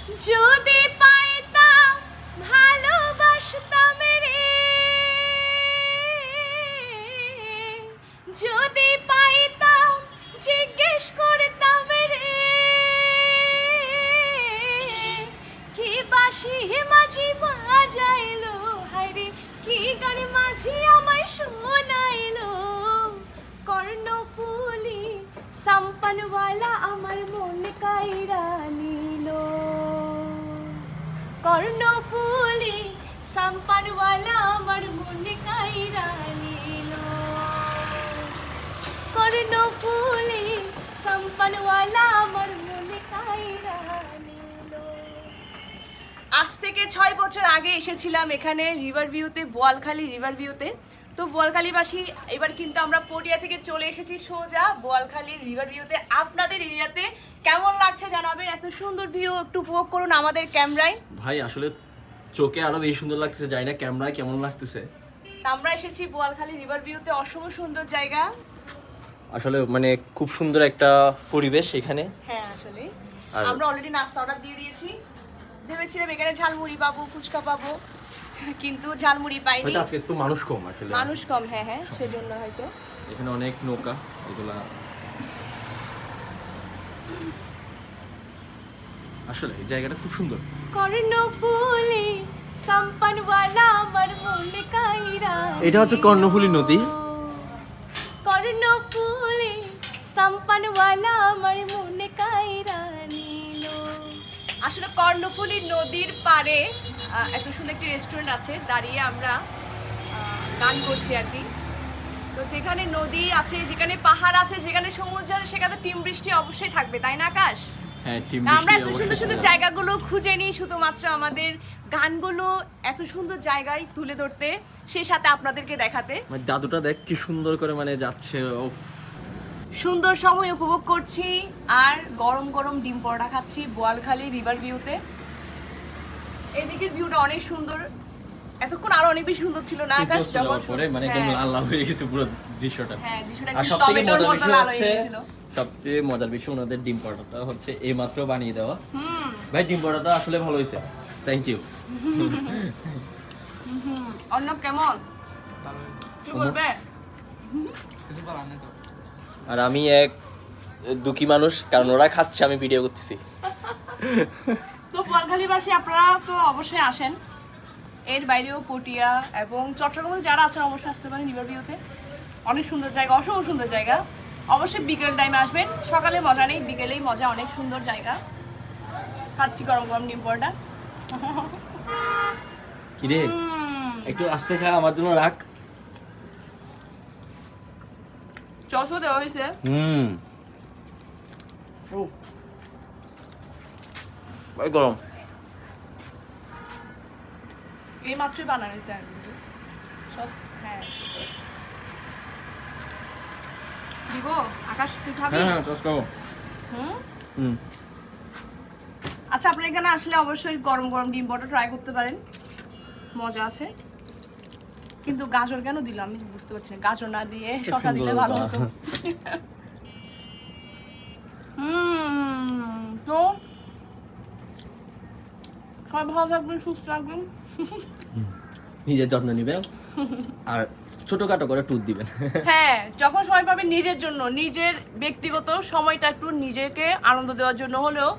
যদি পাইতাম ভালোবাসতাম রে, যদি পাইতাম জিজ্ঞেস করতাম রে, কি বাঁশি মাঝি বাজাইলো, হায়রে কি গান মাঝি আমায় শোনাইলো, কর্ণফুলি সাম্পানওয়ালা আমার মন কাইরা নিল, কর্ণফুলি সাম্পানওয়ালা আমার মন কাইরা নিল, কর্ণফুলি সাম্পানওয়ালা আমার মন কাইরা নিল। আজ থেকে 6 বছর আগে এসেছিলাম এখানে রিভার ভিউতে, বোয়ালখালী রিভার ভিউতে। তো বোয়ালখালীবাসী এবার কিন্তু আমরা পটিয়া থেকে চলে এসেছি সোজা বোয়ালখালী রিভার ভিউতে। আপনাদের এরিয়াতে কেমন লাগছে জানাবেন, এত সুন্দর ভিউ একটু উপভোগ করুন আমাদের ক্যামেরায়। ভাই আসলে চোখে আরো বেশি সুন্দর লাগতেছে, জানি না ক্যামেরায় কেমন লাগতেছে। আমরা এসেছি বোয়ালখালী রিভার ভিউতে, অসম সুন্দর জায়গা। আসলে মানে খুব সুন্দর একটা পরিবেশ এখানে। হ্যাঁ আসলে আমরা অলরেডি নাস্তা অর্ডার দিয়ে দিয়েছি, ভেবেছিলাম এখানে ঝালমুড়ি পাবো, ফুচকা পাবো, কিন্তু ঝালমুড়ি পাইনি। হয়তো আজকে একটু মানুষ কম আসলে, মানুষ কম। হ্যাঁ হ্যাঁ, সেজন্য হয়তো। এখানে অনেক নৌকা, এগুলা আসলে এই জায়গাটা খুব সুন্দর। কর্ণফুলি সাম্পানওয়ালা আমার মন কাইরা, এটা হচ্ছে কর্ণফুলী নদী। কর্ণফুলি সাম্পানওয়ালা আমার মন কাইরা নিল। আসলে কর্ণফুলী নদীর পাড়ে এত সুন্দর একটি রেস্টুরেন্ট আছে, দাঁড়িয়ে আমরা গান করছি আর কি। তো যেখানে নদী আছে, যেখানে পাহাড় আছে, যেখানে সমুদ্র আছে, সেখানে টিম বৃষ্টি অবশ্যই থাকবে, তাই না আকাশ? হ্যাঁ, টিম আমরা এত সুন্দর সুন্দর জায়গাগুলো খুঁজে নিই শুধুমাত্র আমাদের গানগুলো এত সুন্দর জায়গায় তুলে ধরতে, সেই সাথে আপনাদেরকে দেখাতে। মানে দাদুটা দেখ কি সুন্দর করে মানে যাচ্ছে, উফ। সুন্দর সময় উপভোগ করছি আর গরম গরম ডিম পরোটা খাচ্ছি বোয়ালখালী রিভার ভিউতে। এদিকের ভিউটা অনেক সুন্দর, এতক্ষণ আরো অনেক বেশি সুন্দর ছিল না আকাশ? যখন পরে মানে একদম লাল লাল হয়ে গেছে পুরো দৃশ্যটা। হ্যাঁ, দৃশ্যটা আর একদম সবথেকে টমেটোর মজার মতো বিষয় লাল হয়ে হচ্ছে, গেছিল। সবচেয়ে মজার বিষয় ওনাদের ডিম পরোটাটা হচ্ছে এইমাত্র বানিয়ে দেওয়া। ভাই ডিম পরোটাটা আসলে ভালো হয়েছে, থ্যাংক ইউ। অর্ণব কেমন, কি বলবে? আর আমি এক দুঃখী মানুষ, কারণ ওরা খাচ্ছে আমি ভিডিও করতেছি। তো বোয়ালখালীবাসী আপনারা তো অবশ্যই আসেন, এর বাইরেও পটিয়া এবং চট্টগ্রামে যারা আছেন অবশ্যই আসতে পারেন রিভার ভিউতে। অনেক সুন্দর জায়গা, অসম সুন্দর জায়গা। অবশ্যই বিকেল টাইমে আসবেন, সকালে মজা নেই, বিকেলেই মজা। অনেক সুন্দর জায়গা। খাচ্ছি গরম গরম ডিম পরোটা। কিরে একটু আস্তে খা, আমার জন্য রাখ। চসও দেওয়া হয়েছে। ভাই গরম, এই মাত্রই বানানো হয়েছে আর কি। হ্যাঁ দিব আকাশ, তুই খাবি? হ্যাঁ টস খাবো। আচ্ছা, আপনার এখানে আসলে অবশ্যই গরম গরম ডিম পরোটা ট্রাই করতে পারেন, মজা আছে। কিন্তু গাজর কেন দিলাম আমি বুঝতে পারছি না, গাজর না দিয়ে শসা দিলে ভালো হতো। তো সবাই ভালো থাকবেন, সুস্থ থাকবেন, নিজের যত্ন নিবেন আর ছোটখাটো করে টুথ দিবেন। হ্যাঁ, যখন সময় পাবেন নিজের জন্য, নিজের ব্যক্তিগত সময়টা একটু নিজেকে আনন্দ দেওয়ার জন্য হলেও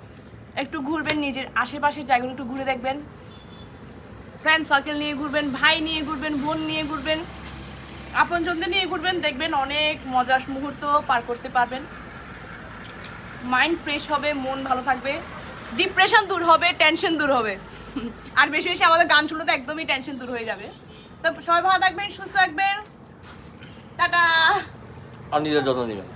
একটু ঘুরবেন, নিজের আশেপাশের জায়গাগুলো একটু ঘুরে দেখবেন, ফ্রেন্ড সার্কেল নিয়ে ঘুরবেন, ভাই নিয়ে ঘুরবেন, বোন নিয়ে ঘুরবেন, আপনজনদের নিয়ে ঘুরবেন, দেখবেন অনেক মজার মুহূর্ত পার করতে পারবেন। মাইন্ড ফ্রেশ হবে, মন ভালো থাকবে, ডিপ্রেশন দূর হবে, টেনশন দূর হবে। আর বেশি বেশি আমাদের গান শুনলে তো একদমই টেনশন দূর হয়ে যাবে। তো সবাই ভালো থাকবেন, সুস্থ থাকবেন, টাটা। আর নিজের যত্ন নিবেন।